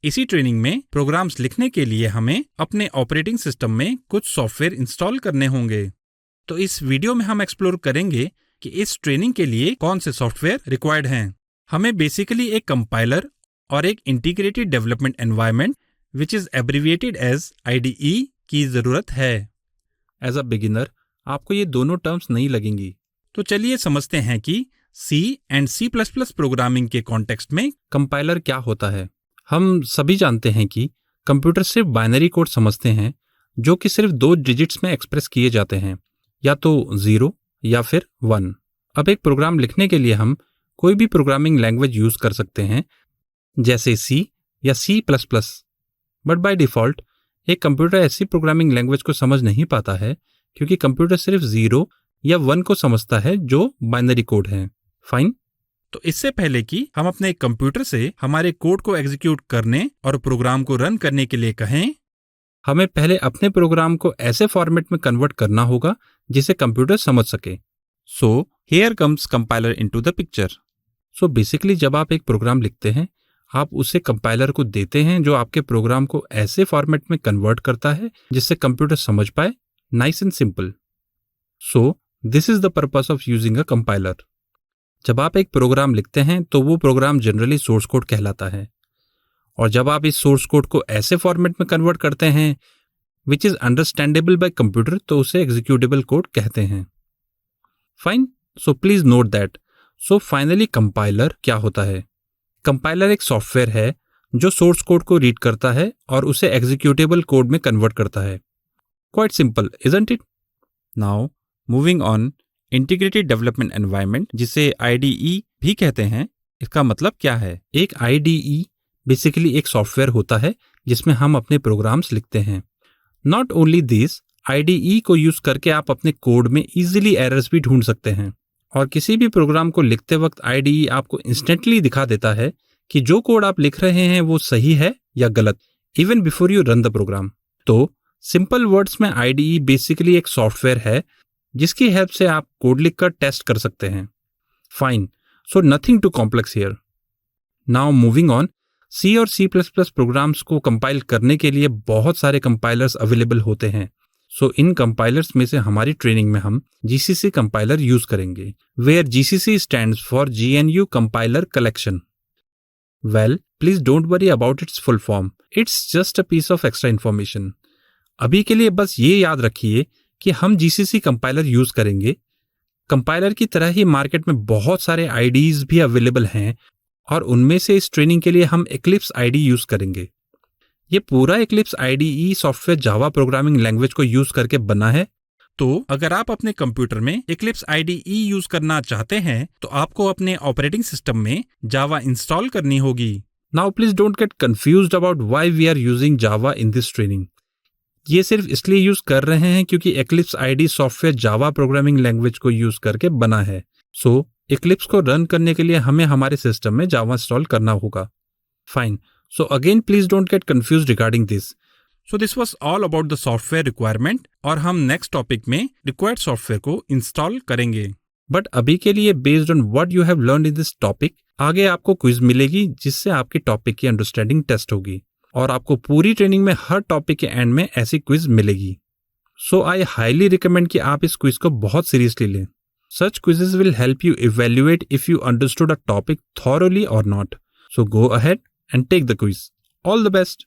इसी ट्रेनिंग में प्रोग्राम्स लिखने के लिए हमें अपने ऑपरेटिंग सिस्टम में कुछ सॉफ्टवेयर इंस्टॉल करने होंगे। तो इस वीडियो में हम एक्सप्लोर करेंगे कि इस ट्रेनिंग के लिए कौन से सॉफ्टवेयर रिक्वायर्ड हैं। हमें बेसिकली एक कंपाइलर और एक integrated development environment which is abbreviated as IDE की जरूरत है। एज अ बिगिनर आपको ये दोनों टर्म्स नहीं लगेंगी, तो चलिए समझते हैं कि C एंड C++ प्रोग्रामिंग के कॉन्टेक्स्ट में कंपाइलर क्या होता है। हम सभी जानते हैं कि कंप्यूटर सिर्फ बाइनरी कोड समझते हैं जो कि सिर्फ 2 डिजिट्स में एक्सप्रेस किए जाते हैं, या तो 0 या फिर 1। अब एक प्रोग्राम लिखने के लिए हम कोई भी प्रोग्रामिंग लैंग्वेज यूज कर सकते हैं, जैसे C या C++। बट बाय डिफॉल्ट एक कंप्यूटर ऐसी प्रोग्रामिंग लैंग्वेज को समझ नहीं पाता है, क्योंकि कंप्यूटर सिर्फ 0 या 1 को समझता है जो बाइनरी कोड है। फाइन। तो इससे पहले कि हम अपने कंप्यूटर से हमारे कोड को एग्जीक्यूट करने और प्रोग्राम को रन करने के लिए कहें, हमें पहले अपने प्रोग्राम को ऐसे फॉर्मेट में कन्वर्ट करना होगा जिसे कंप्यूटर समझ सके। So here comes compiler into the picture. So basically जब आप एक प्रोग्राम लिखते हैं, आप उसे कंपाइलर को देते हैं जो आपके प्रोग्राम को ऐसे फॉर्मेट में कन्वर्ट करता है जिससे कंप्यूटर समझ पाए। Nice and simple. So this is the purpose of using a compiler. जब आप एक प्रोग्राम लिखते हैं तो वो प्रोग्राम जनरली सोर्स कोड कहलाता है, और जब आप इस सोर्स कोड को ऐसे फॉर्मेट में कन्वर्ट करते हैं which is understandable bye computer, तो उसे एग्जीक्यूटेबल कोड कहते हैं। Fine. So please note that. So finally compiler क्या होता है? कंपाइलर एक सॉफ्टवेयर है जो सोर्स कोड को रीड करता है और उसे एग्जीक्यूटेबल कोड में कन्वर्ट करता है। Quite simple, isn't it? Now moving on, integrated development environment, जिसे IDE भी कहते हैं, इसका मतलब क्या है? एक IDE बेसिकली एक सॉफ्टवेयर होता है जिसमें हम अपने प्रोग्राम्स लिखते हैं। नॉट ओनली दिस, IDE को यूज करके आप अपने कोड में इजीली एरर्स भी ढूंढ सकते हैं, और किसी भी प्रोग्राम को लिखते वक्त IDE आपको इंस्टेंटली दिखा देता है कि जो कोड आप लिख रहे हैं वो सही है या गलत, even before you run the program. तो सिंपल वर्ड्स में IDE बेसिकली एक सॉफ्टवेयर है जिसकी हेल्प से आप कोड लिखकर टेस्ट कर सकते हैं। Fine. So nothing too complex here. Now moving on, C और C++ प्रोग्राम्स को कंपाइल करने के लिए बहुत सारे कंपाइलर्स अवेलेबल होते हैं। सो इन कंपाइलर्स में से हमारी ट्रेनिंग में हम GCC कंपाइलर यूज करेंगे, where GCC stands for GNU compiler collection. Well, please don't worry about its full form, it's just a piece of extra information. अभी के लिए बस ये याद रखिए कि हम GCC कंपाइलर यूज करेंगे। कंपाइलर की तरह ही मार्केट में बहुत सारे IDEs भी अवेलेबल हैं, और उनमें से इस ट्रेनिंग के लिए हम Eclipse IDE यूज करेंगे। ये पूरा Eclipse IDE software Java programming language को यूज करके बना है। तो अगर आप अपने कंप्यूटर में Eclipse IDE यूज करना चाहते हैं तो आपको अपने ऑपरेटिंग सिस्टम में जावा इंस्टॉल करनी होगी। Now please don't get confused about why we are using Java in this training. ये सिर्फ इसलिए यूज कर रहे हैं क्योंकि Eclipse IDE software Java programming language को यूज करके बना है। सो Eclipse को रन करने के लिए हमें हमारे सिस्टम में जावा इंस्टॉल करना होगा। Fine. So again please don't get confused regarding this. So this was all about the software requirement, और हम नेक्स्ट टॉपिक में रिक्वायर्ड सॉफ्टवेयर को इंस्टॉल करेंगे। बट अभी के लिए based on what you have learned in this topic, आगे आपको क्विज मिलेगी जिससे आपकी टॉपिक की अंडरस्टैंडिंग टेस्ट होगी, और आपको पूरी ट्रेनिंग में हर टॉपिक के एंड में ऐसी क्विज मिलेगी। सो आई हाईली रिकमेंड कि आप इस क्विज को बहुत सीरियसली लें। Such quizzes will help you evaluate if you understood a topic thoroughly or not. So go ahead and take the quiz. All the best.